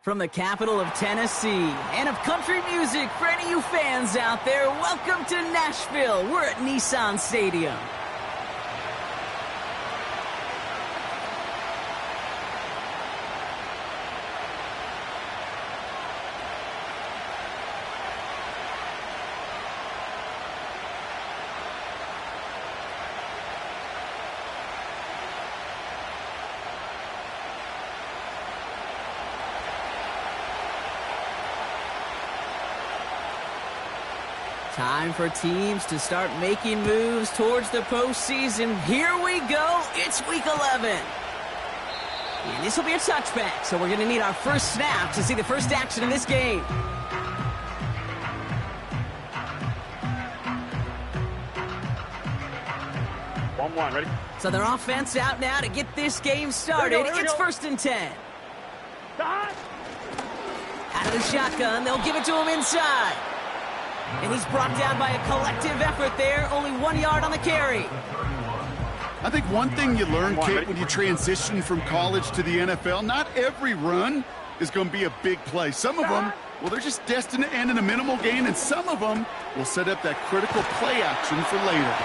From the capital of Tennessee and of country music, for any of you fans out there, welcome to Nashville. We're at Nissan Stadium. Time for teams to start making moves towards the postseason. Here we go. It's week 11. And this will be a touchback, so we're going to need our first snap to see the first action in this game. One, ready? So their offense out now to get this game started. It's 1st and 10. Out of the shotgun, they'll give it to him inside. And he's brought down by a collective effort there. Only 1 yard on the carry. I think one thing you learn, Kate, when you transition from college to the NFL, not every run is going to be a big play. Some of them, well, they're just destined to end in a minimal gain, and some of them will set up that critical play action for later.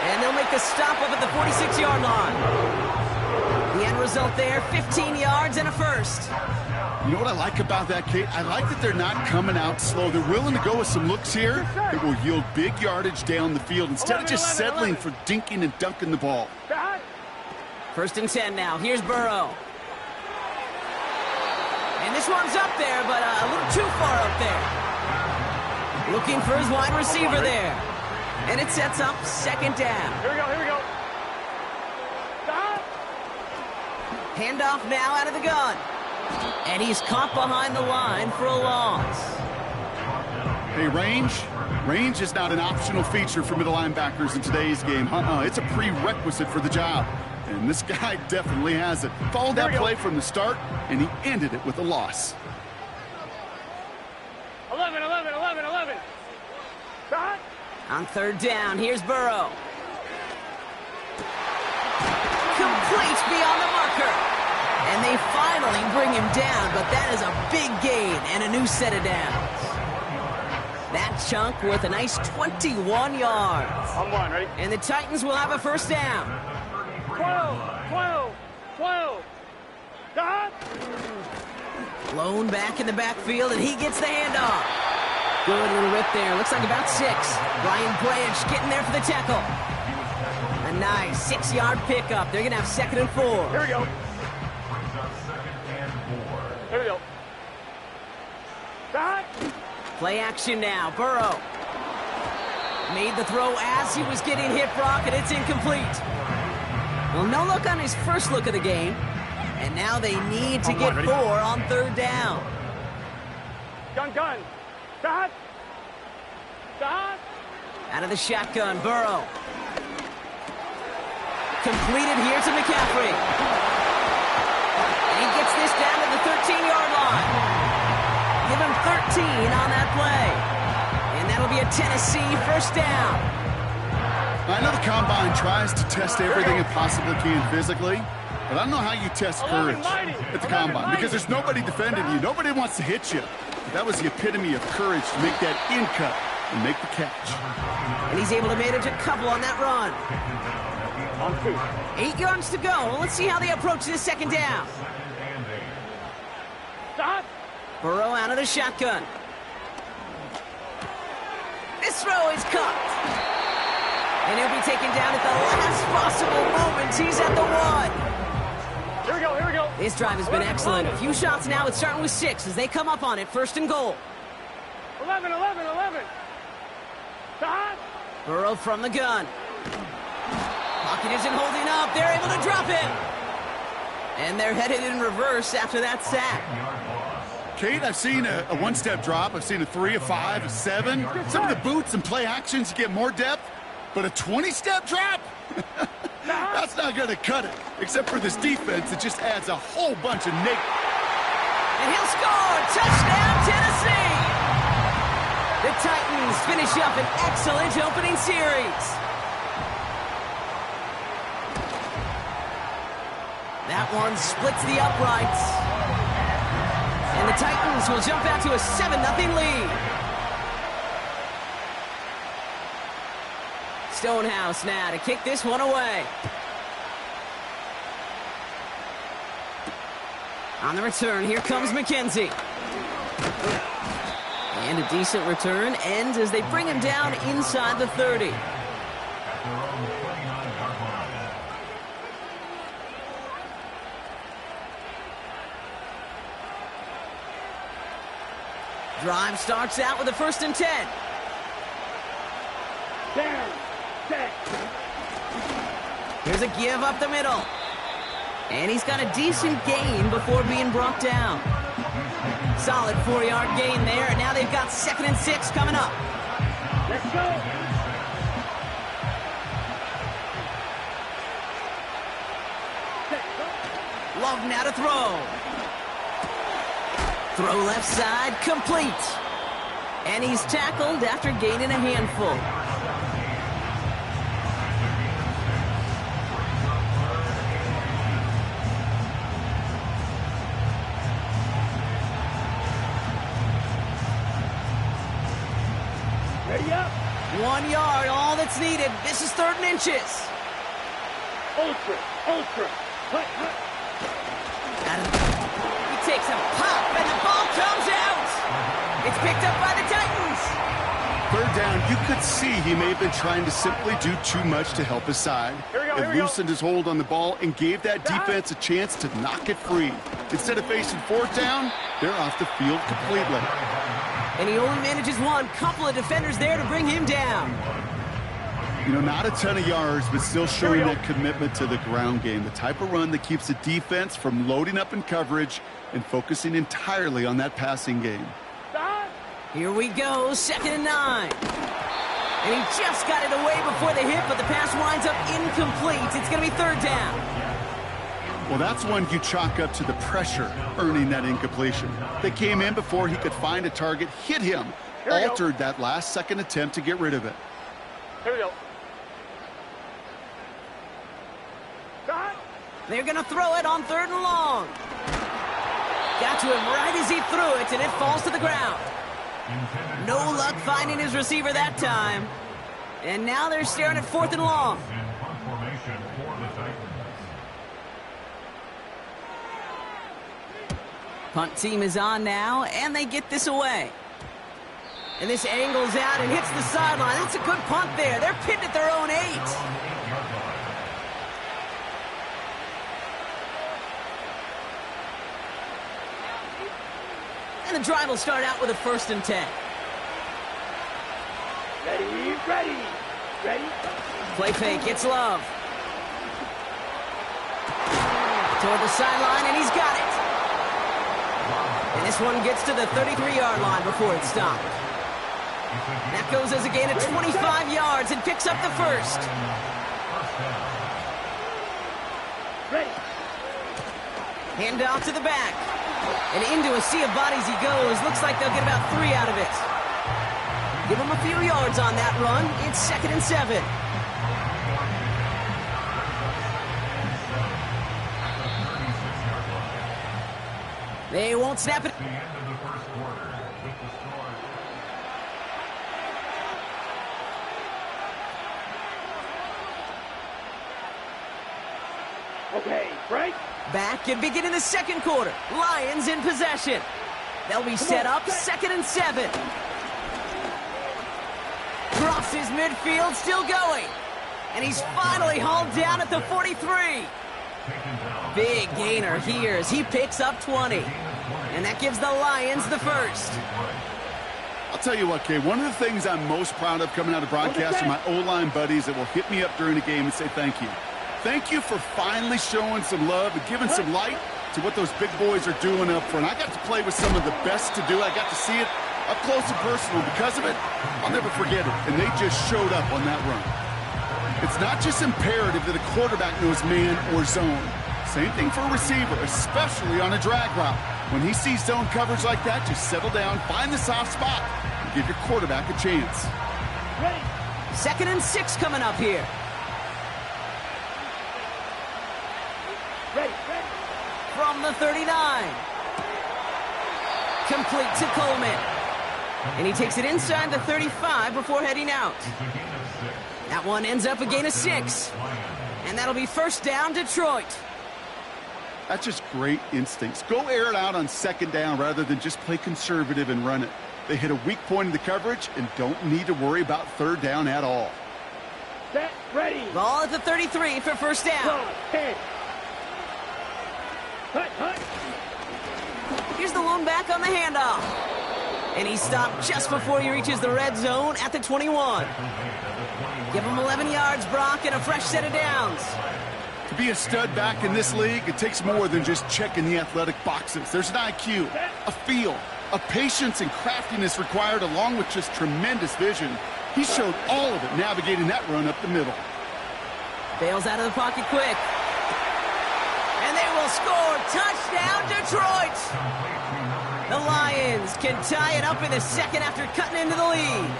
And they'll make the stop up at the 46-yard line. The end result there, 15 yards and a first. You know what I like about that, Kate? I like that they're not coming out slow. They're willing to go with some looks here that will yield big yardage down the field instead of just settling for dinking and dunking the ball. 1st and 10 now. Here's Burrow. And this one's up there, but a little too far up there. Looking for his wide receiver there. And it sets up 2nd down. Here we go. Handoff now out of the gun. And he's caught behind the line for a loss. Hey, range is not an optional feature for middle linebackers in today's game. It's a prerequisite for the job. And this guy definitely has it. Followed that play from the start, and he ended it with a loss. 11. On 3rd down, here's Burrow. Complete beyond the marker. And they finally bring him down, but that is a big gain and a new set of downs. That chunk worth a nice 21 yards. On 1, ready? And the Titans will have a 1st down. 12. Blown back in the backfield, and he gets the handoff. Good little rip there. Looks like about 6. Brian Branch getting there for the tackle. A nice 6-yard pickup. They're going to have 2nd and 4. Here we go. Play action now. Burrow made the throw as he was getting hit, Brock, and it's incomplete. Well, no look on his first look of the game. And now they need to get 4 on 3rd down. Gun. Out of the shotgun, Burrow. Completed here to McCaffrey. And he gets this down to the 13-yard line. Give him 13 on that play. And that'll be a Tennessee 1st down. I know the Combine tries to test everything it possibly can physically, but I don't know how you test courage at the Combine because there's nobody defending you. Nobody wants to hit you. But that was the epitome of courage to make that in cut and make the catch. And he's able to manage a couple on that run. On 2. 8 yards to go. Let's see how they approach this 2nd down. Stop. Burrow out of the shotgun. This throw is caught. And he'll be taken down at the last possible moment. He's at the 1. Here we go. This drive has been excellent. A few shots now. It's starting with 6 as they come up on it. 1st and goal. 11. Stop. Burrow from the gun. Pocket isn't holding up. They're able to drop it. And they're headed in reverse after that sack. Kate, I've seen a 1-step drop. I've seen a 3, a 5, a 7. Some of the boots and play actions, you get more depth. But a 20-step drop? That's not going to cut it. Except for this defense, it just adds a whole bunch of negative. And he'll score! Touchdown, Tennessee! The Titans finish up an excellent opening series. That one splits the uprights. And the Titans will jump out to a 7-0 lead. Stonehouse now to kick this one away. On the return, here comes McKenzie. And a decent return ends as they bring him down inside the 30. Drive starts out with a 1st and 10. Down. Set. Here's a give up the middle. And he's got a decent gain before being brought down. Solid 4-yard gain there, and now they've got 2nd and 6 coming up. Let's go. Love now to throw. Throw left side, complete. And he's tackled after gaining a handful. Ready up. 1 yard, all that's needed. This is 3rd and inches. Ultra. Hut. He takes a pop, and the ball comes out. It's picked up by the Titans. 3rd down, you could see he may have been trying to simply do too much to help his side. It loosened his hold on the ball and gave that defense a chance to knock it free. Instead of facing 4th down, they're off the field completely. And he only manages one. Couple of defenders there to bring him down. You know, not a ton of yards, but still showing that commitment to the ground game. The type of run that keeps the defense from loading up in coverage and focusing entirely on that passing game. Here we go, 2nd and 9. And he just got it away before the hit, but the pass winds up incomplete. It's going to be 3rd down. Well, that's one you chalk up to the pressure earning that incompletion. They came in before he could find a target, hit him, altered that last-second attempt to get rid of it. Here we go. They're going to throw it on 3rd and long. Got to him right as he threw it, and it falls to the ground. No luck finding his receiver that time. And now they're staring at 4th and long. Punt team is on now, and they get this away. And this angles out and hits the sideline. That's a good punt there. They're pinned at their own 8. And the drive will start out with a 1st and 10. Ready. Play fake, it's Love. Toward the sideline, and he's got it. And this one gets to the 33-yard line before it's stopped. That goes as a gain of 25 yards and picks up the 1st. Ready. Hand off to the back. And into a sea of bodies he goes. Looks like they'll get about 3 out of it. Give him a few yards on that run. It's 2nd and 7. They won't snap it. Okay, break. Back and begin in the 2nd quarter. Lions in possession. They'll be set up 2nd and 7. Crosses midfield, still going. And he's finally hauled down at the 43. Big gainer here as he picks up 20. And that gives the Lions the 1st. I'll tell you what, Kay, one of the things I'm most proud of coming out of broadcast are my O-line buddies that will hit me up during the game and say thank you. Thank you for finally showing some love and giving some light to what those big boys are doing up front. I got to play with some of the best to do. I got to see it up close and personal. Because of it, I'll never forget it. And they just showed up on that run. It's not just imperative that a quarterback knows man or zone. Same thing for a receiver, especially on a drag route. When he sees zone coverage like that, just settle down, find the soft spot, and give your quarterback a chance. Ready. 2nd and 6 coming up here. Ready. From the 39. Complete to Coleman. And he takes it inside the 35 before heading out. That one ends up a gain of 6. And that'll be first down, Detroit. That's just great instincts. Go air it out on second down rather than just play conservative and run it. They hit a weak point in the coverage and don't need to worry about third down at all. Set, ready. Ball at the 33 for first down. Go, 10. Hut. Here's the lone back on the handoff. And he stopped just before he reaches the red zone at the 21. Give him 11 yards, Brock, and a fresh set of downs. To be a stud back in this league, it takes more than just checking the athletic boxes. There's an IQ, a feel, a patience and craftiness required along with just tremendous vision. He showed all of it navigating that run up the middle. Bails out of the pocket quick. And they will score. Touchdown, Detroit! The Lions can tie it up in the second after cutting into the lead.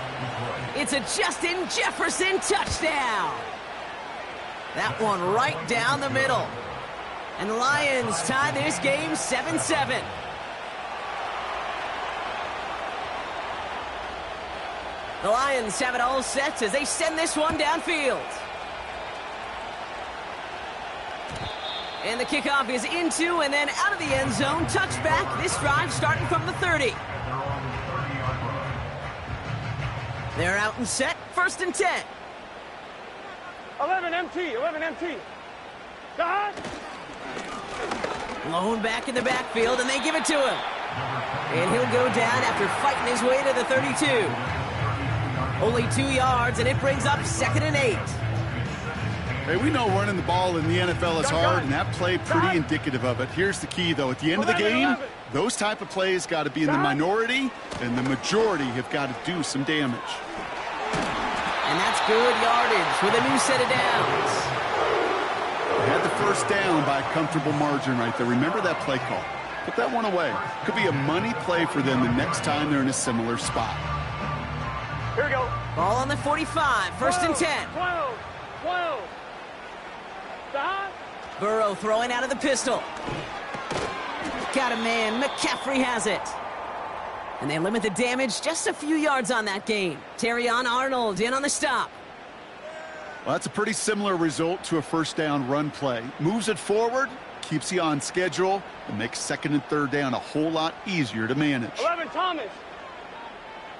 It's a Justin Jefferson touchdown. That one right down the middle. And the Lions tie this game 7-7. The Lions have it all set as they send this one downfield. And the kickoff is into and then out of the end zone. Touchback. This drive starting from the 30. They're out and set. First and 10. 11 MT. God. Lone back in the backfield, and they give it to him. And he'll go down after fighting his way to the 32. Only 2 yards, and it brings up 2nd and 8. Hey, we know running the ball in the NFL is hard, and that play pretty indicative of it. Here's the key, though. At the end of the game, those type of plays got to be in the minority, and the majority have got to do some damage. And that's good yardage with a new set of downs. They had the first down by a comfortable margin right there. Remember that play call. Put that one away. Could be a money play for them the next time they're in a similar spot. Here we go. Ball on the 45. First and 10. 12. Stop. Burrow throwing out of the pistol. Got a man. McCaffrey has it. And they limit the damage just a few yards on that gain. Terrion Arnold in on the stop. Well, that's a pretty similar result to a first down run play. Moves it forward, keeps you on schedule, and makes second and third down a whole lot easier to manage. 11 Thomas.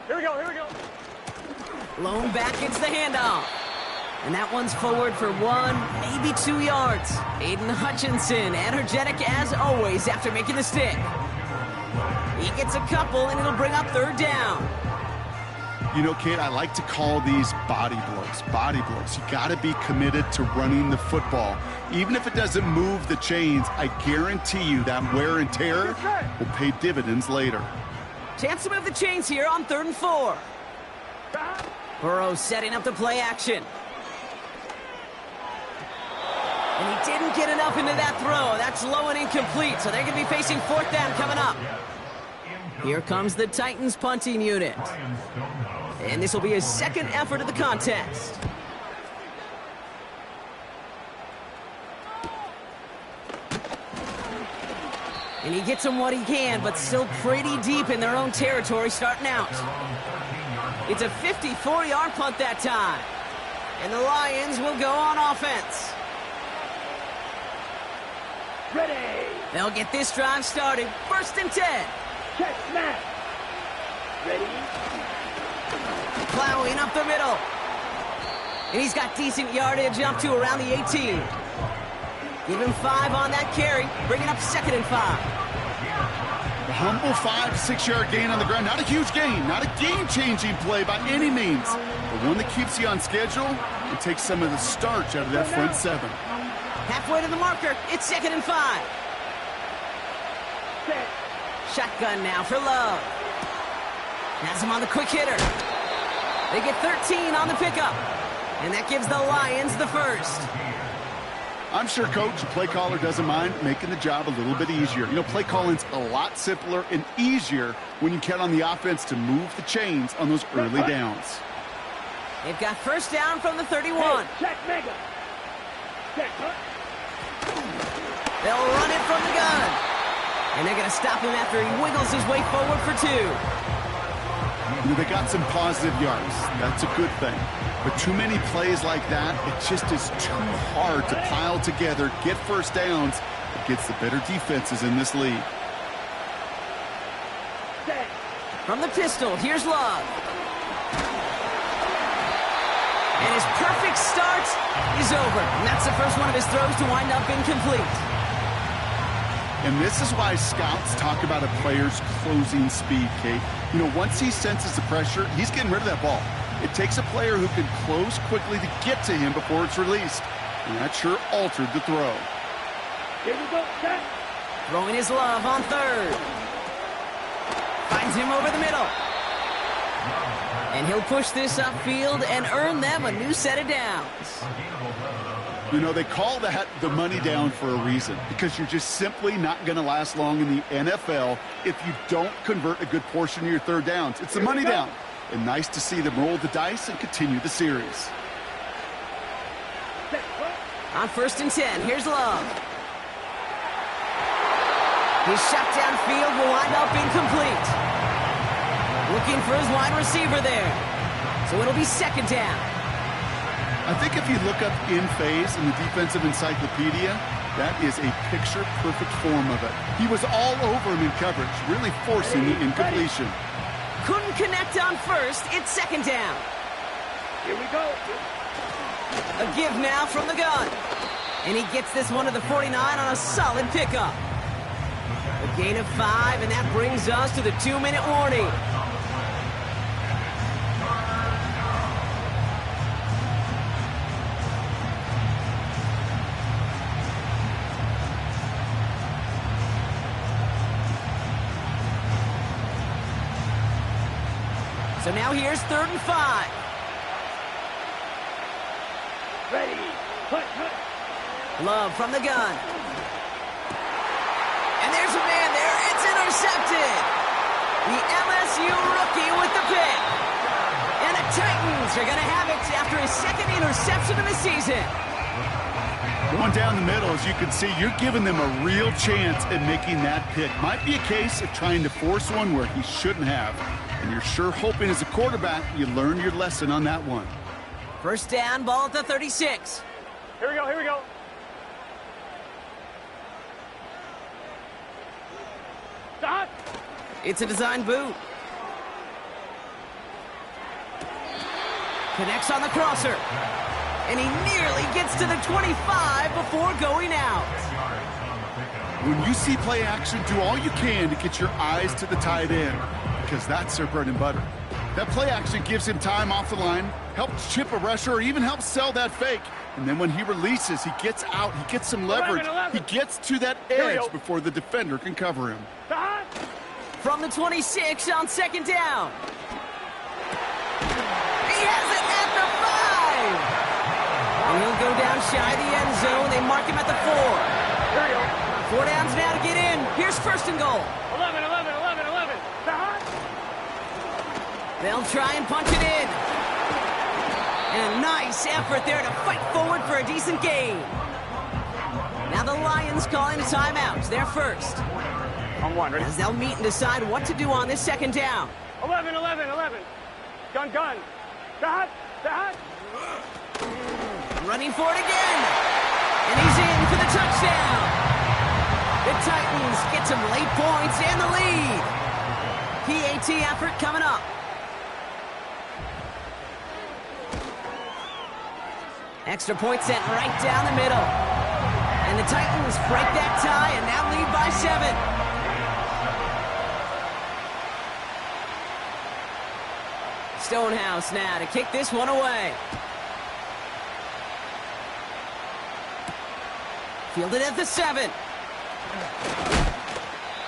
Here we go. Lone back gets the handoff. And that one's forward for 1, maybe 2 yards. Aiden Hutchinson, energetic as always after making the stick. He gets a couple, and it'll bring up third down. You know, Kate, I like to call these body blows. Body blows. You got to be committed to running the football. Even if it doesn't move the chains, I guarantee you that wear and tear will pay dividends later. Chance to move the chains here on 3rd and 4. Burrow setting up the play action. And he didn't get enough into that throw. That's low and incomplete, so they're going to be facing 4th down coming up. Here comes the Titans punting unit. And this will be his second effort of the contest. And he gets them what he can, but still pretty deep in their own territory starting out. It's a 54-yard punt that time. And the Lions will go on offense. Ready. They'll get this drive started. 1st and 10. Check snap. Ready. Plowing up the middle. And he's got decent yardage up to around the 18. Give him 5 on that carry. Bring it up 2nd and 5. A humble 5 to 6 yard gain on the ground. Not a huge gain. Not a game-changing play by any means. But one that keeps you on schedule and takes some of the starch out of that front 7. Halfway to the marker. It's 2nd and 5. Set. Shotgun now for Love. Has him on the quick hitter. They get 13 on the pickup. And that gives the Lions the first. I'm sure Coach, the play caller, doesn't mind making the job a little bit easier. You know, play calling's a lot simpler and easier when you count on the offense to move the chains on those early downs. They've got first down from the 31. Hey, check mega. Check. They'll run it from the gun. And they're going to stop him after he wiggles his way forward for 2. They got some positive yards. That's a good thing. But too many plays like that, it just is too hard to pile together, get first downs against the better defenses in this league. From the pistol, here's Love. And his perfect start is over. And that's the first one of his throws to wind up incomplete. And this is why scouts talk about a player's closing speed, Kate. You know, once he senses the pressure, he's getting rid of that ball. It takes a player who can close quickly to get to him before it's released. And that sure altered the throw. Here we go, set. Throwing his Love on 3rd. Finds him over the middle. And he'll push this upfield and earn them a new set of downs. You know, they call that the money down for a reason, because you're just simply not going to last long in the NFL if you don't convert a good portion of your third downs. It's the money down. And nice to see them roll the dice and continue the series. On 1st and 10, here's Love. His shot downfield will wind up incomplete. Looking for his wide receiver there. So it'll be 2nd down. I think if you look up in phase in the defensive encyclopedia, that is a picture-perfect form of it. He was all over him in coverage, really forcing the incompletion. Couldn't connect on 1st. It's 2nd down. Here we go. A give now from the gun. And he gets this one to the 49 on a solid pickup. A gain of 5, and that brings us to the 2-minute warning. So now here's 3rd and 5. Ready. Put. Love from the gun. And there's a man there. It's intercepted. The LSU rookie with the pick. And the Titans are going to have it after his 2nd interception of the season. Going down the middle, as you can see, you're giving them a real chance at making that pick. Might be a case of trying to force one where he shouldn't have. And you're sure hoping as a quarterback you learn your lesson on that one. 1st down, ball at the 36. Here we go. Stop. It's a design boot. Connects on the crosser. And he nearly gets to the 25 before going out. When you see play action, do all you can to get your eyes to the tight end, because that's their bread and butter. That play action gives him time off the line, helps chip a rusher, or even helps sell that fake. And then when he releases, he gets out, he gets some leverage. 11. He gets to that edge before the defender can cover him. Stop. From the 26 on 2nd down. He has it at the 5. And he'll go down shy of the end zone. They mark him at the 4. Here we go. 4 downs now to get in. Here's 1st and goal. 11. Stop. They'll try and punch it in. And a nice effort there to fight forward for a decent gain. Now the Lions calling a timeout. They're first. On 1, ready? As they'll meet and decide what to do on this 2nd down. 11. Gun. Stop. Running for it again. And he's in for the touchdown. The Titans get some late points and the lead. PAT effort coming up. Extra point sent right down the middle. And the Titans break that tie and now lead by 7. Stonehouse now to kick this one away. Fielded at the 7.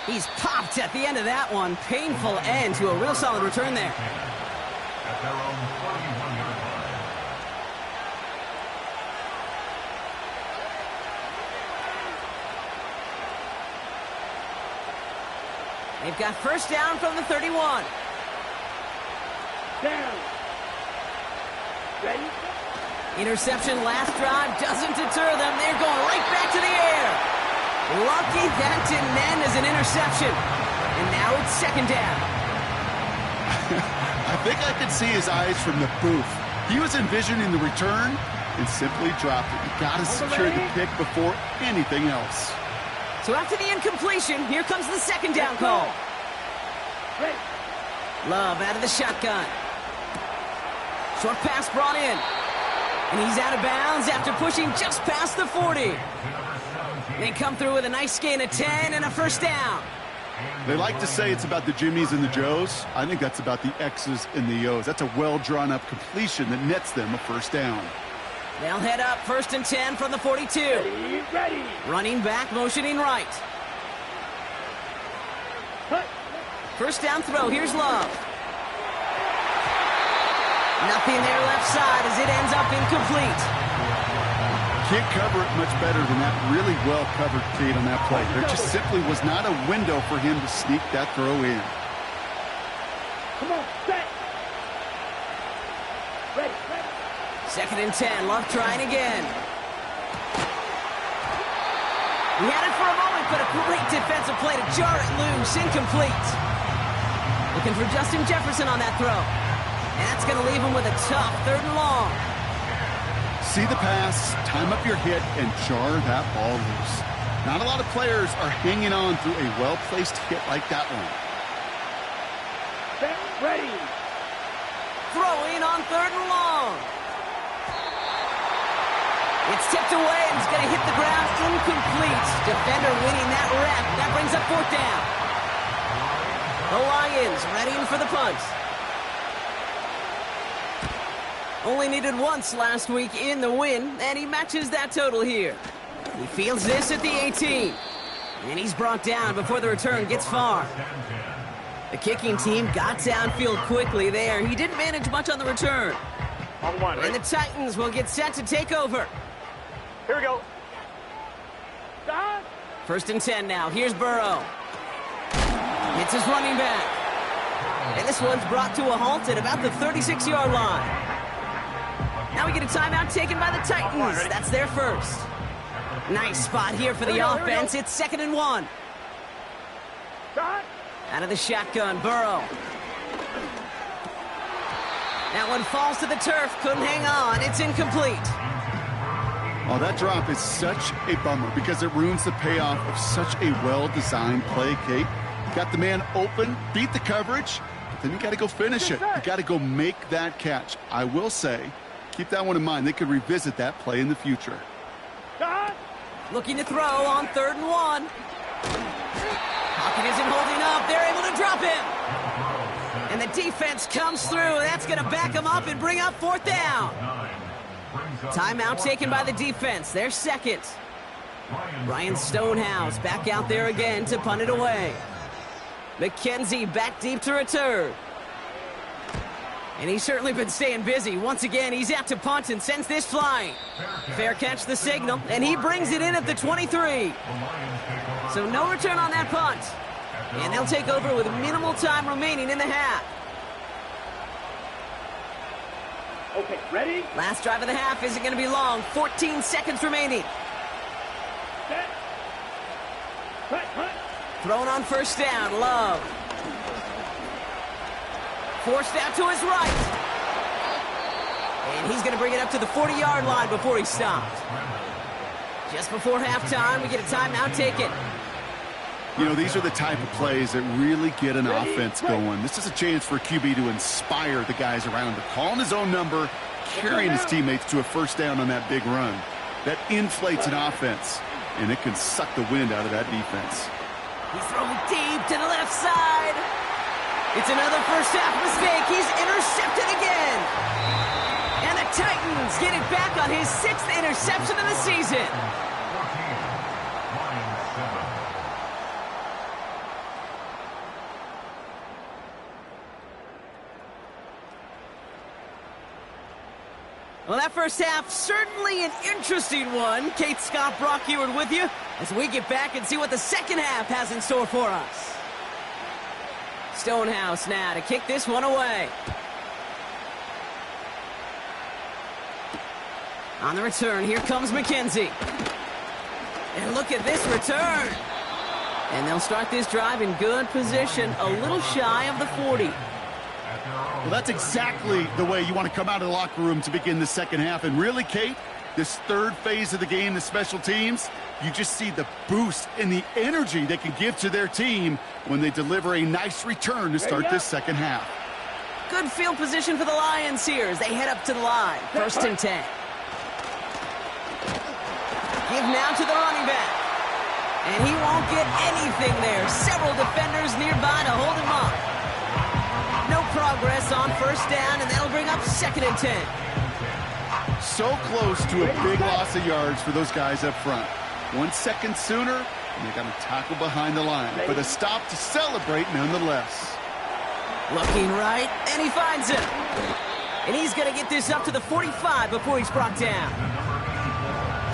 He's popped at the end of that one. Painful end to a real solid return there. At their own 41-yard line. They've got 1st down from the 31. Down. Ready? Interception last drive doesn't deter them. They're going right back to the air. Lucky that didn't end as an interception. And now it's second down. I think I could see his eyes from the booth. He was envisioning the return and simply dropped it. You got to secure the pick before anything else. So after the incompletion, here comes the second down call. Love out of the shotgun. Short pass brought in. And he's out of bounds after pushing just past the 40. They come through with a nice gain of 10 and a first down. They like to say it's about the Jimmies and the Joes. I think that's about the X's and the O's. That's a well-drawn-up completion that nets them a first down. They'll head up first and 10 from the 42. Ready. Running back, motioning right. First down throw, here's Love. Nothing there left side as it ends up incomplete. Can't cover it much better than that really well-covered feed on that play. There just simply was not a window for him to sneak that throw in. Come on, set. Ready. Second and 10, Love trying again. He had it for a moment, but a great defensive play to jar it loose, incomplete. Looking for Justin Jefferson on that throw. And that's going to leave him with a tough third and long. See the pass, time up your hit, and jar that ball loose. Not a lot of players are hanging on through a well-placed hit like that one. Set, ready. Throwing on third and long. It's tipped away and it's going to hit the ground incomplete. Defender winning that rep. That brings up fourth down. The Lions readying for the punt. Only needed once last week in the win, and he matches that total here. He fields this at the 18. And he's brought down before the return gets far. The kicking team got downfield quickly there. He didn't manage much on the return. On one, And the Titans will get set to take over. Here we go. Stop. First and 10 now. Here's Burrow. It's his running back. And this one's brought to a halt at about the 36-yard line. Now we get a timeout taken by the Titans. That's their first. Nice spot here for the offense. It's second and 1. Stop. Out of the shotgun, Burrow. That one falls to the turf. Couldn't hang on. It's incomplete. Oh, that drop is such a bummer because it ruins the payoff of such a well-designed play, Kate. Got the man open, beat the coverage, but then you got to go finish it. You got to go make that catch. I will say, keep that one in mind. They could revisit that play in the future. Stop. Looking to throw on third and 1. Pocket isn't holding up. They're able to drop him. And the defense comes through. That's going to back him up and bring up fourth down. Timeout taken by the defense. Their second. Ryan Stonehouse back out there again to punt it away. McKenzie back deep to return. And he's certainly been staying busy. Once again, he's out to punt and sends this flying. Fair catch the signal, and he brings it in at the 23. So no return on that punt. And they'll take over with minimal time remaining in the half. Okay, ready? Last drive of the half isn't going to be long. 14 seconds remaining. Set. Cut. Thrown on first down, Love. Forced out to his right. And he's going to bring it up to the 40-yard line before he stopped. Just before halftime, we get a timeout taken. You know, these are the type of plays that really get an offense going. This is a chance for a QB to inspire the guys around him. Calling his own number, carrying his teammates to a first down on that big run. That inflates an offense, and it can suck the wind out of that defense. He's throwing deep to the left side. It's another first half mistake. He's intercepted again. And the Titans get it back on his 6th interception of the season. Well, that first half, certainly an interesting one. Kate Scott, Brock Eward with you as we get back and see what the second half has in store for us. Stonehouse now to kick this one away. On the return, here comes McKenzie. And look at this return. And they'll start this drive in good position, a little shy of the 40. Well, that's exactly the way you want to come out of the locker room to begin the second half. And really, Kate, this third phase of the game, the special teams, you just see the boost and the energy they can give to their team when they deliver a nice return to start this second half. Good field position for the Lions here as they head up to the line. 1st and 10. Give now to the running back. And he won't get anything there. Several defenders nearby to hold him up. No progress on 1st down, and that'll bring up 2nd and 10. So close to a big loss of yards for those guys up front. 1 second sooner, and they got a tackle behind the line. But a stop to celebrate nonetheless. Looking right, and he finds him. And he's going to get this up to the 45 before he's brought down.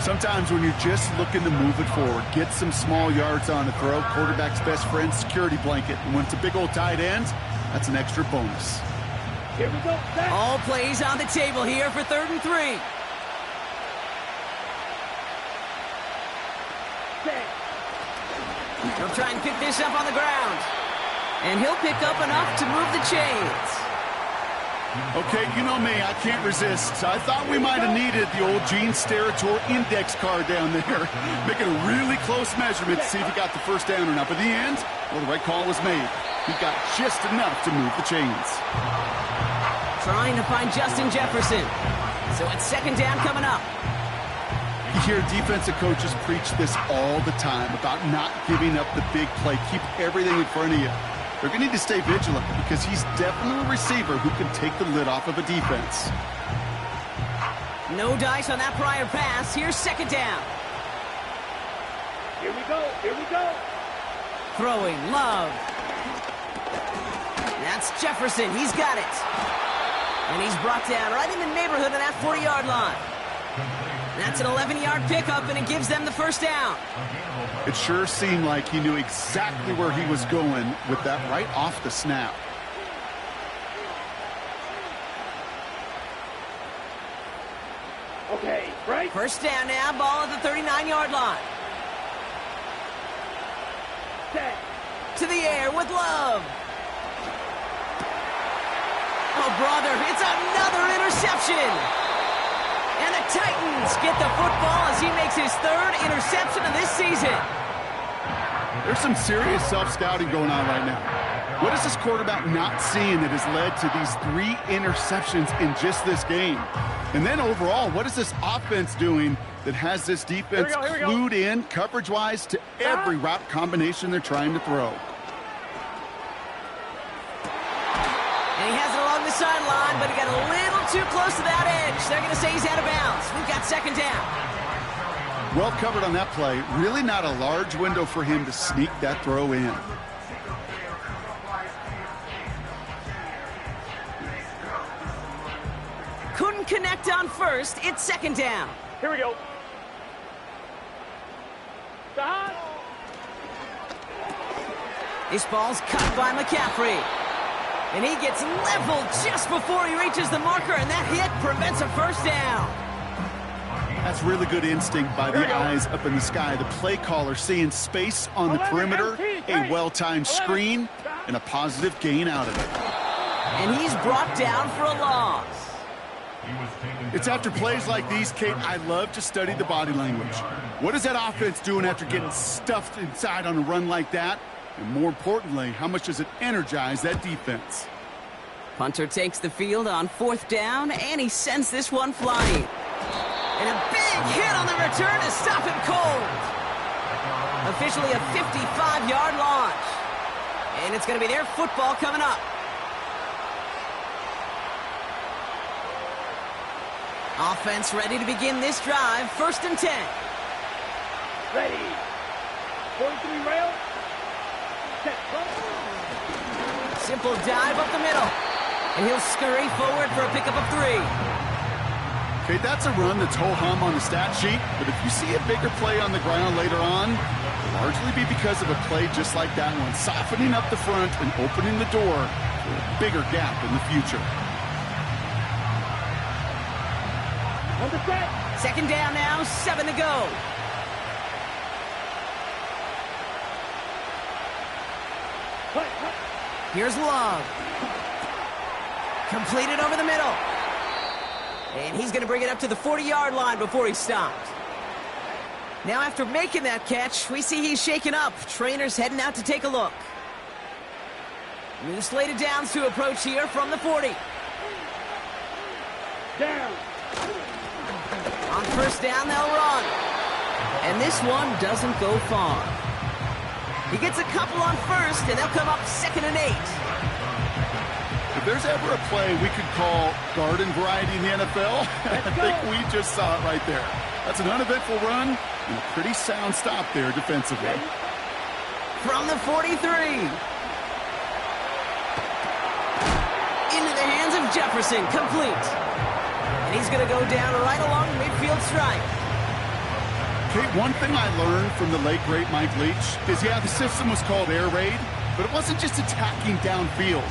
Sometimes when you're just looking to move it forward, get some small yards on a throw, quarterback's best friend, security blanket. And when it's a big old tight end, that's an extra bonus. Here we go. All plays on the table here for 3rd and 3. He'll try and pick this up on the ground. And he'll pick up enough to move the chains. Okay, you know me, I can't resist. I thought we might have needed the old Gene Steratore index card down there. Making a really close measurement to see if he got the 1st down or not. But in the end, well, the right call was made. He got just enough to move the chains. Trying to find Justin Jefferson. So it's 2nd down coming up. You hear defensive coaches preach this all the time about not giving up the big play. Keep everything in front of you. They're going to need to stay vigilant because he's definitely a receiver who can take the lid off of a defense. No dice on that prior pass. Here's 2nd down. Here we go. Here we go. Throwing, Love. That's Jefferson. He's got it. And he's brought down right in the neighborhood of that 40-yard line. That's an 11-yard pickup, and it gives them the 1st down. It sure seemed like he knew exactly where he was going with that right off the snap. Okay, right. 1st down now, ball at the 39-yard line. Set. To the air with Love. Oh, brother, it's another interception. And the Titans get the football as he makes his 3rd interception of this season. There's some serious self-scouting going on right now. What is this quarterback not seeing that has led to these 3 interceptions in just this game? And then overall, what is this offense doing that has this defense clued in coverage-wise to every route combination they're trying to throw? And he has it along the sideline, but he got a little too close to that edge. They're going to say he's out of bounds. We've got 2nd down. Well covered on that play. Really not a large window for him to sneak that throw in. Couldn't connect on 1st. It's 2nd down. Here we go. Stop. This ball's cut by McCaffrey. And he gets leveled just before he reaches the marker, and that hit prevents a 1st down. That's really good instinct by the eyes up in the sky. The play caller seeing space on the perimeter, a well-timed screen, and a positive gain out of it. And he's brought down for a loss. It's after plays like these, Kate, I love to study the body language. What is that offense doing after getting stuffed inside on a run like that? And more importantly, how much does it energize that defense? Punter takes the field on 4th down, and he sends this one flying. And a big hit on the return to stop him cold. Officially a 55-yard launch. And it's going to be their football coming up. Offense ready to begin this drive. 1st and 10. Ready. 43 rail. Simple dive up the middle. And he'll scurry forward for a pickup of 3. Okay, that's a run that's ho-hum on the stat sheet, but if you see a bigger play on the ground later on, it'll largely be because of a play just like that one, softening up the front and opening the door for a bigger gap in the future. On the set. 2nd down now, 7 to go. Here's Love. Completed over the middle. And he's going to bring it up to the 40-yard line before he stops. Now after making that catch, we see he's shaken up. Trainer's heading out to take a look. New slate of downs to approach here from the 40. Down. On first down, they'll run. And this one doesn't go far. He gets a couple on first, and they'll come up 2nd and 8. If there's ever a play we could call garden variety in the NFL, I think we just saw it right there. That's an uneventful run and a pretty sound stop there defensively. From the 43. Into the hands of Jefferson, complete. And he's going to go down right along the midfield stripe. Kate, one thing I learned from the late, great Mike Leach is, yeah, the system was called air raid, but it wasn't just attacking downfield.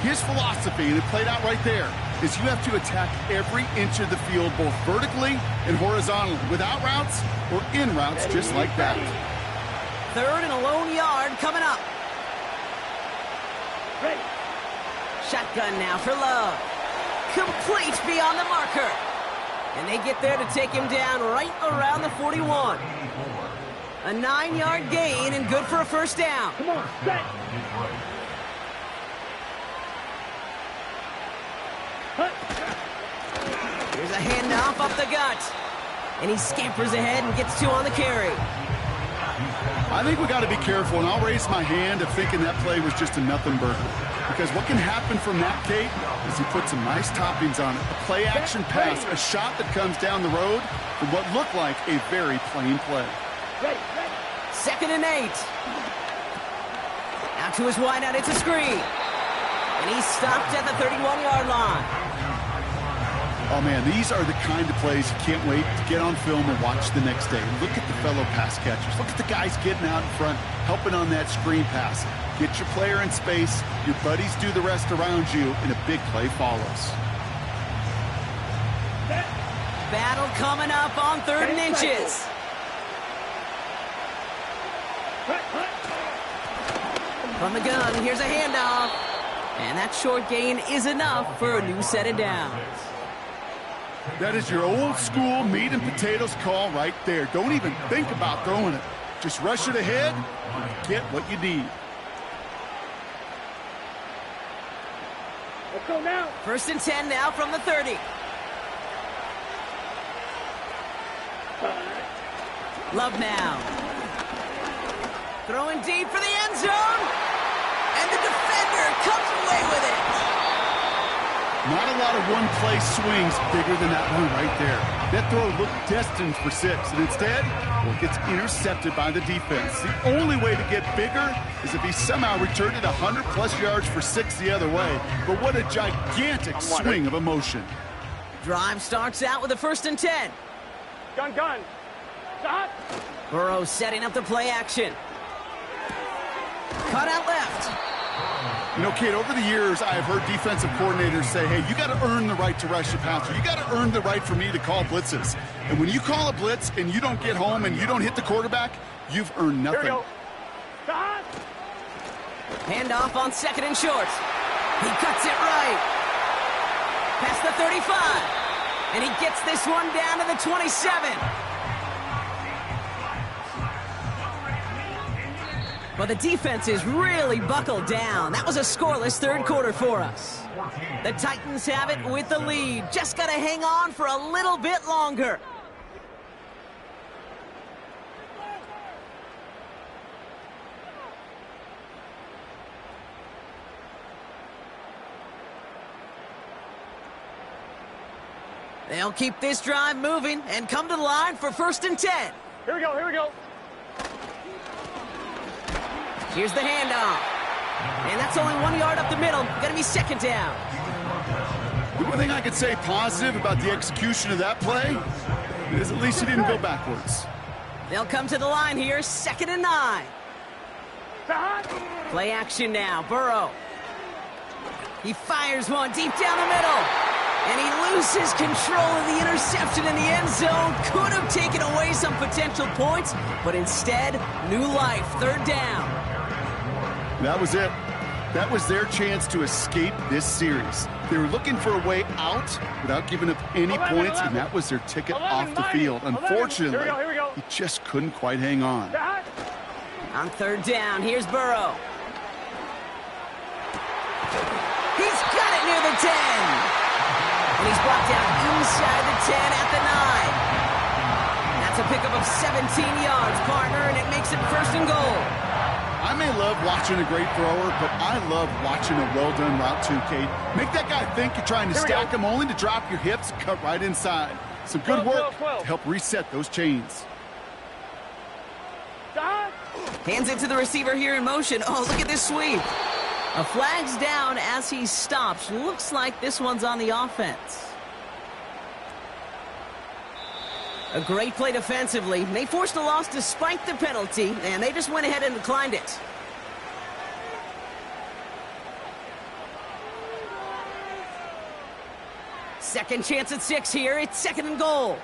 His philosophy, and it played out right there, is you have to attack every inch of the field, both vertically and horizontally, without routes or in routes, just like that. 3rd and a lone yard coming up. Ready. Shotgun now for Love. Complete beyond the marker. And they get there to take him down right around the 41. A 9-yard gain and good for a first down. Come on, set. Here's a handoff up the gut. And he scampers ahead and gets 2 on the carry. I think we got to be careful, and I'll raise my hand of thinking that play was just a nothing burger. Because what can happen from that, Kate, is he puts some nice toppings on it. A play-action pass, a shot that comes down the road from what looked like a very plain play. Ready. 2nd and 8. Out to his wideout, it's a screen. And he's stopped at the 31-yard line. Oh, man, these are the kind of plays you can't wait to get on film and watch the next day. Look at the fellow pass catchers. Look at the guys getting out in front, helping on that screen pass. Get your player in space, your buddies do the rest around you, and a big play follows. Battle coming up on 3rd and inches. From the gun, here's a handoff. And that short gain is enough for a new set of downs. That is your old school meat and potatoes call right there. Don't even think about throwing it. Just rush it ahead and get what you need. Let's go now. 1st and 10 now from the 30. Love now. Throwing deep for the end zone. And the defender comes away with it. Not a lot of one-play swings bigger than that one right there. That throw looked destined for 6, and instead, well, it gets intercepted by the defense. The only way to get bigger is if he somehow returned it 100-plus yards for 6 the other way. But what a gigantic swing of emotion. Drive starts out with a 1st and 10. Gun. Stop. Burrow setting up the play action. Cut out left. You know, Kate, over the years, I have heard defensive coordinators say, hey, you got to earn the right to rush the passer. You got to earn the right for me to call blitzes. And when you call a blitz and you don't get home and you don't hit the quarterback, you've earned nothing. Here we go. Stop. Handoff on 2nd and short. He cuts it right. Past the 35. And he gets this one down to the 27. Well, the defense is really buckled down. That was a scoreless 3rd quarter for us. The Titans have it with the lead. Just got to hang on for a little bit longer. They'll keep this drive moving and come to the line for 1st and 10. Here we go. Here's the handoff. And that's only 1 yard up the middle. Gonna be 2nd down. The one thing I could say positive about the execution of that play is at least he didn't go backwards. They'll come to the line here, 2nd and 9. Stop. Play action now, Burrow. He fires one deep down the middle. And he loses control of the interception in the end zone. Could have taken away some potential points, but instead, new life, 3rd down. That was it. That was their chance to escape this series. They were looking for a way out without giving up any points, and that was their ticket off the field. Unfortunately, Here we go. he just couldn't quite hang on. On third down, here's Burrow. He's got it near the 10. And he's brought down inside the 10 at the 9. That's a pickup of 17 yards, partner, and it makes it first and goal. I may love watching a great thrower, but I love watching a well-done route too, Kate. Make that guy think you're trying to stack him only to drop your hips and cut right inside. Some good work to help reset those chains. Hands it to the receiver here in motion. Oh, look at this sweep. A flag's down as he stops. Looks like this one's on the offense. A great play defensively. They forced a loss despite the penalty, and they just went ahead and declined it. Second chance at 6 here. It's second and goal.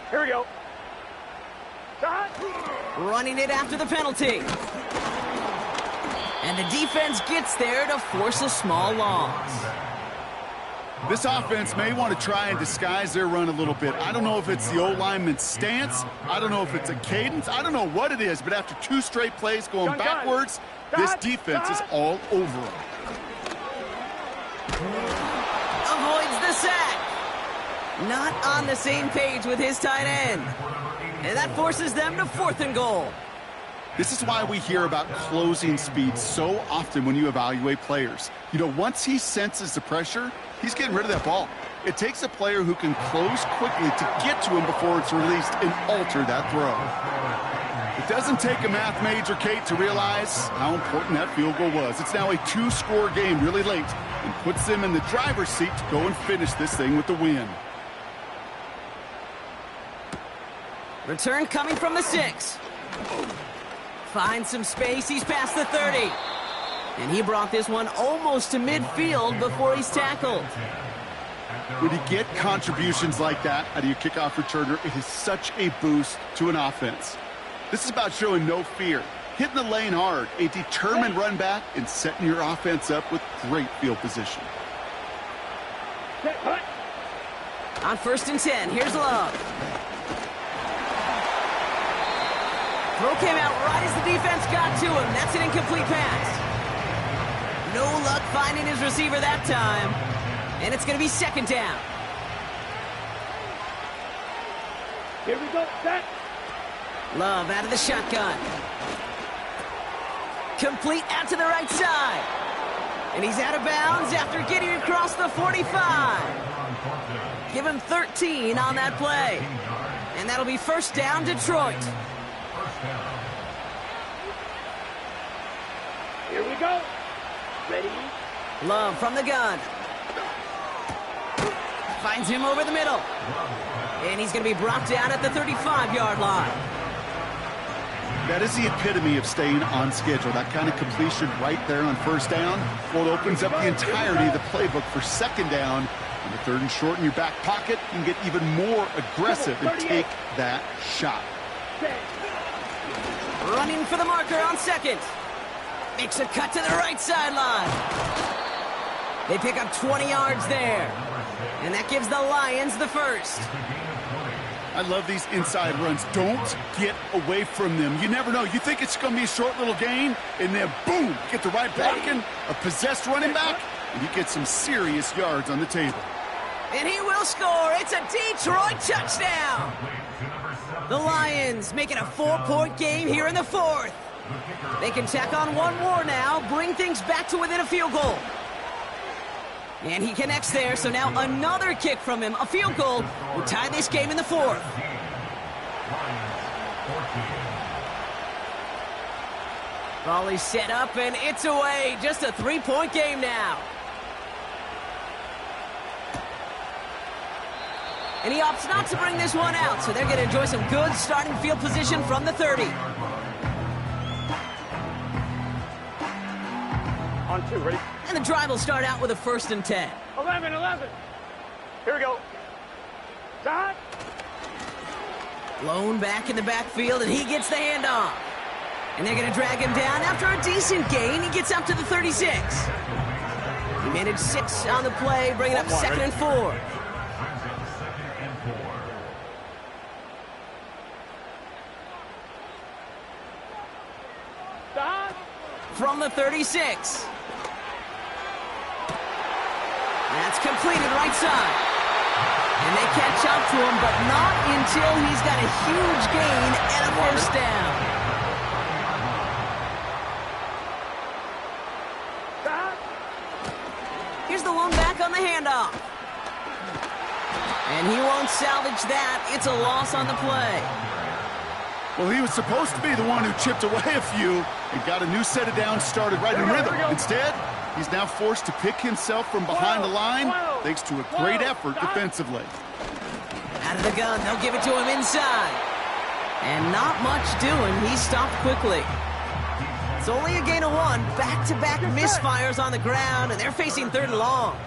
Here we go. Running it after the penalty. And the defense gets there to force a small loss. This offense may want to try and disguise their run a little bit. I don't know if it's the O-lineman's stance. I don't know if it's a cadence. I don't know what it is, but after 2 straight plays going backwards, this defense is all over them. Avoids the sack. Not on the same page with his tight end. And that forces them to fourth and goal. This is why we hear about closing speed so often when you evaluate players. You know, once he senses the pressure, he's getting rid of that ball. It takes a player who can close quickly to get to him before it's released and alter that throw. It doesn't take a math major, Kate, to realize how important that field goal was. It's now a 2-score game really late and puts them in the driver's seat to go and finish this thing with the win. Return coming from the 6. Finds some space. He's past the 30. And he brought this one almost to midfield before he's tackled. When you get contributions like that out of your kickoff returner, it is such a boost to an offense. This is about showing no fear, hitting the lane hard, a determined run back, and setting your offense up with great field position. On first and 10, here's Love. Throw came out right as the defense got to him. That's an incomplete pass. No luck finding his receiver that time. And it's going to be second down. Here we go. Set. Love out of the shotgun. Complete out to the right side. And he's out of bounds after getting across the 45. Give him 13 on that play. And that'll be first down, Detroit. Here we go. Ready? Love from the gun. Finds him over the middle. And he's going to be brought down at the 35-yard line. That is the epitome of staying on schedule. That kind of completion right there on first down. Well, it opens up the entirety of the playbook for second down. On the third and short in your back pocket, you can get even more aggressive and take that shot. Running for the marker on second. Makes a cut to the right sideline. They pick up 20 yards there. And that gives the Lions the first. I love these inside runs. Don't get away from them. You never know. You think it's going to be a short little gain, and then boom, get the right back in, a possessed running back, and you get some serious yards on the table. And he will score. It's a Detroit touchdown. The Lions make it a 4-point game here in the fourth. They can tack on one more now, bring things back to within a field goal. And he connects there, so now another kick from him, a field goal, will tie this game in the fourth. Volley set up, and it's away. Just a 3-point game now. And he opts not to bring this one out, so they're going to enjoy some good starting field position from the 30. On 2, ready? And the drive will start out with a first and 10. 11. Here we go. Stop. Blown back in the backfield, and he gets the handoff. And they're going to drag him down after a decent gain. He gets up to the 36. He managed 6 on the play, bringing up 2nd and 4. From the 36. That's completed right side. And they catch up to him, but not until he's got a huge gain and a first down. Here's the lone back on the handoff. And he won't salvage that. It's a loss on the play. Well, he was supposed to be the one who chipped away a few and got a new set of downs started right in rhythm. Instead, he's now forced to pick himself from behind the line thanks to a great effort defensively. Out of the gun, they'll give it to him inside. And not much doing. He stopped quickly. It's only a gain of 1. Back-to-back misfires on the ground, and they're facing 3rd and long.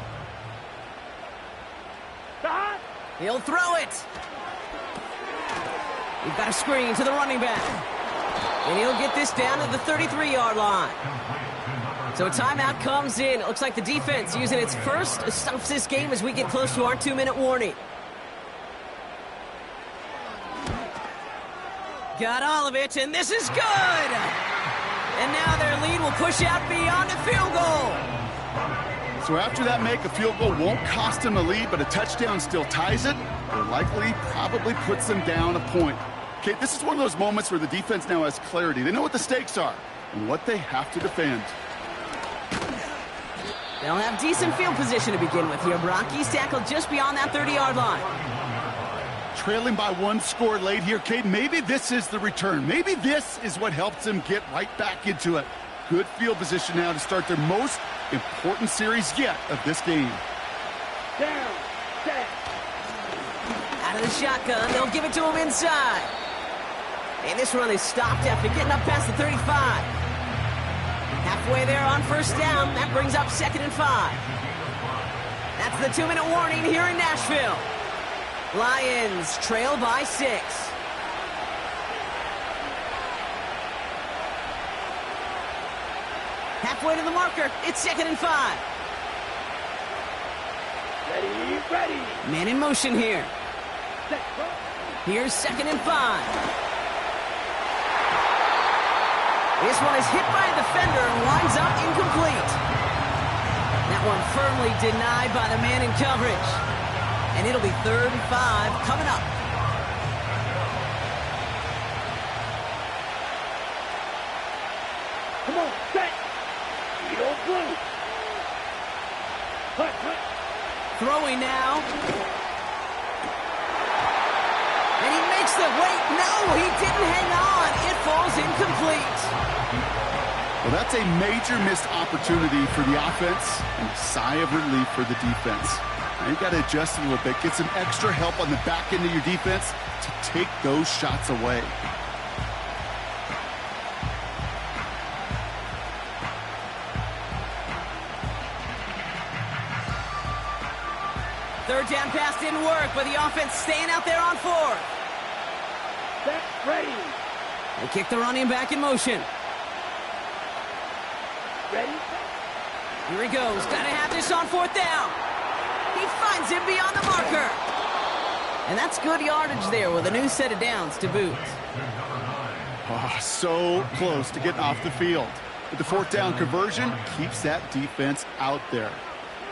He'll throw it. We've got a screen to the running back. And he'll get this down to the 33-yard line. So a timeout comes in. It looks like the defense using its first stops this game as we get close to our 2-minute warning. Got all of it, and this is good! And now their lead will push out beyond a field goal. So after that make, a field goal won't cost them the lead, but a touchdown still ties it, or likely probably puts them down a point. Okay, this is one of those moments where the defense now has clarity. They know what the stakes are and what they have to defend. They'll have decent field position to begin with here. Brock, he's tackled just beyond that 30-yard line. Trailing by 1 score late here, Cade. Maybe this is the return. Maybe this is what helps them get right back into it. Good field position now to start their most important series yet of this game. Down, set. Out of the shotgun, they'll give it to him inside. And this run is stopped after getting up past the 35. Halfway there on first down. That brings up 2nd and 5. That's the 2-minute warning here in Nashville. Lions trail by 6. Halfway to the marker. It's 2nd and 5. Ready, ready. Man in motion here. Set, go. Here's 2nd and 5. This one is hit by a defender and winds up incomplete. That one firmly denied by the man in coverage. And it'll be 3rd and 5 coming up. Come on, set. Eagle blue. Hut, hut. Throwing now. And he makes the wait. No, he didn't hang on. It falls incomplete. Well, that's a major missed opportunity for the offense and a sigh of relief for the defense. Now you've got to adjust a little bit, get some extra help on the back end of your defense to take those shots away. Third down pass didn't work, but the offense staying out there on 4th. Set, ready. They kick the running back in motion. Ready. Here he goes. Got to have this on 4th down. He finds him beyond the marker. And that's good yardage there with a new set of downs to boot. Oh, so close to getting off the field. But the 4th down conversion keeps that defense out there.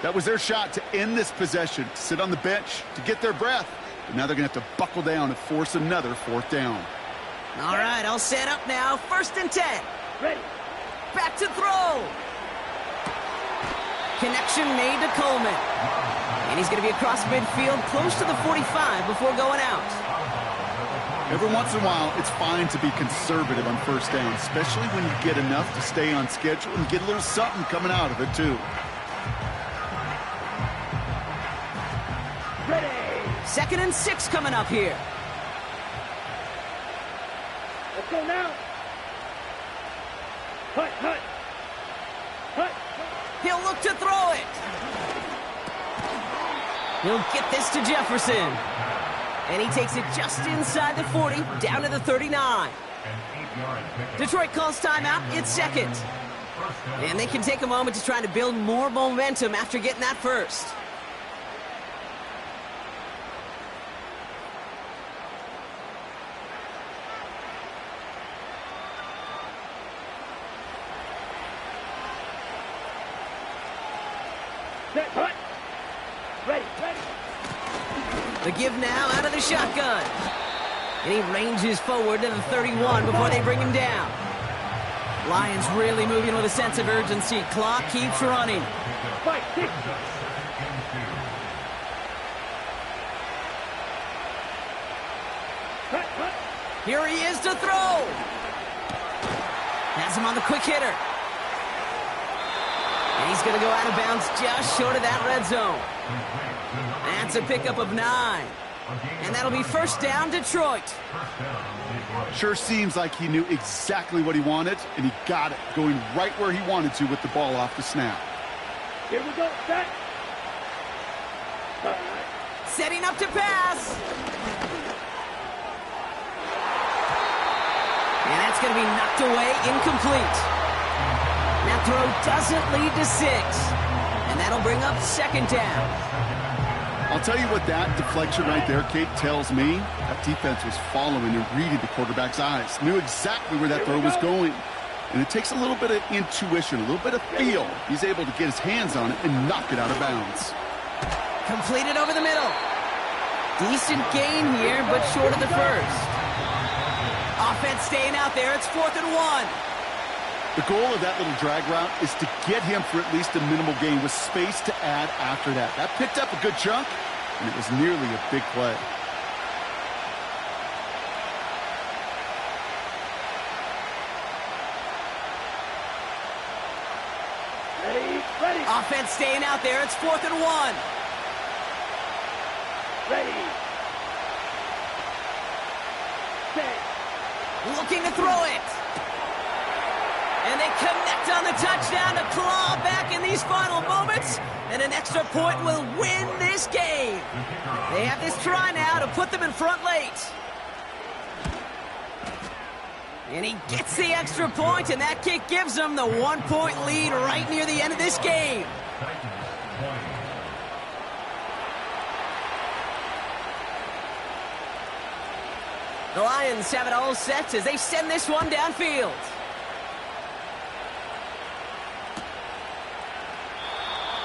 That was their shot to end this possession, to sit on the bench, to get their breath. But now they're going to have to buckle down and force another 4th down. All right, all set up now. 1st and 10. Ready. Back to throw. Connection made to Coleman. And he's going to be across midfield, close to the 45 before going out. Every once in a while, it's fine to be conservative on 1st down, especially when you get enough to stay on schedule and get a little something coming out of it, too. Ready. 2nd and 6 coming up here. Let's go now. Hut, hut. Hut. He'll look to throw it. He'll get this to Jefferson. And he takes it just inside the 40, down to the 39. An 8-yard pickup. Detroit calls timeout. It's second. And they can take a moment to try to build more momentum after getting that first. Set, hut. Ready, ready. The give now out of the shotgun. And he ranges forward to the 31 before they bring him down. Lions really moving with a sense of urgency. Clock keeps running. Fight, kick. Hut, hut. Here he is to throw. Has him on the quick hitter. And he's going to go out of bounds just short of that red zone. That's a pickup of 9. And that'll be first down, Detroit. Sure seems like he knew exactly what he wanted, and he got it, going right where he wanted to with the ball off the snap. Here we go, set. Setting up to pass. And that's going to be knocked away, incomplete. That throw doesn't lead to 6. And that'll bring up second down. I'll tell you what that deflection right there, Kate, tells me. That defense was following and reading the quarterback's eyes. Knew exactly where that throw was going. And it takes a little bit of intuition, a little bit of feel. He's able to get his hands on it and knock it out of bounds. Completed over the middle. Decent gain here, but short of the first. Offense staying out there. It's 4th and 1. The goal of that little drag route is to get him for at least a minimal gain with space to add after that. That picked up a good chunk, and it was nearly a big play. Ready, ready. Offense staying out there. It's 4th and 1. Ready. Set. Looking to throw it. And they connect on the touchdown to claw back in these final moments. And an extra point will win this game. They have this try now to put them in front late. And he gets the extra point, and that kick gives them the 1-point lead right near the end of this game. The Lions have it all set as they send this one downfield.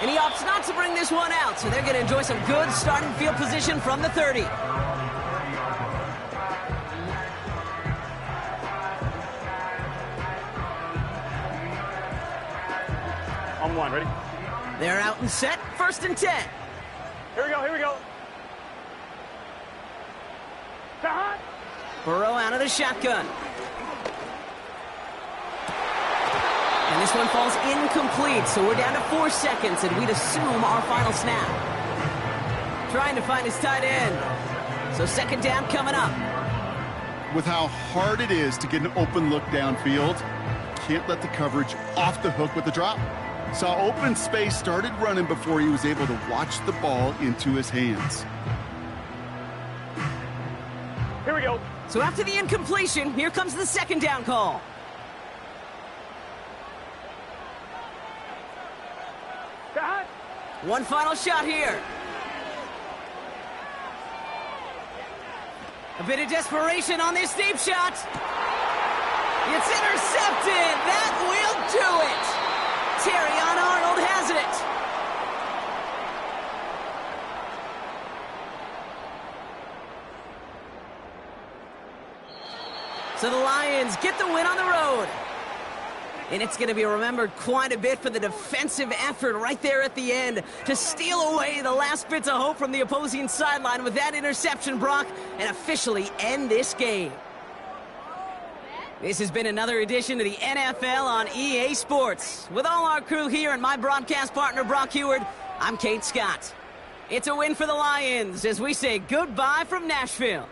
And he opts not to bring this one out, so they're going to enjoy some good starting field position from the 30. On 1, ready? They're out and set, 1st and 10. Here we go, here we go. Hut. Burrow out of the shotgun. And this one falls incomplete, so we're down to 4 seconds, and we'd assume our final snap. Trying to find his tight end. So second down coming up. With how hard it is to get an open look downfield, can't let the coverage off the hook with the drop. Saw open space, started running before he was able to watch the ball into his hands. Here we go. So after the incompletion, here comes the second down call. Hut. One final shot here. A bit of desperation on this deep shot. It's intercepted. That will do it. Terrion Arnold has it. So the Lions get the win on the road. And it's going to be remembered quite a bit for the defensive effort right there at the end to steal away the last bits of hope from the opposing sideline with that interception, Brock, and officially end this game. This has been another edition of the NFL on EA Sports. With all our crew here and my broadcast partner, Brock Heward, I'm Kate Scott. It's a win for the Lions as we say goodbye from Nashville.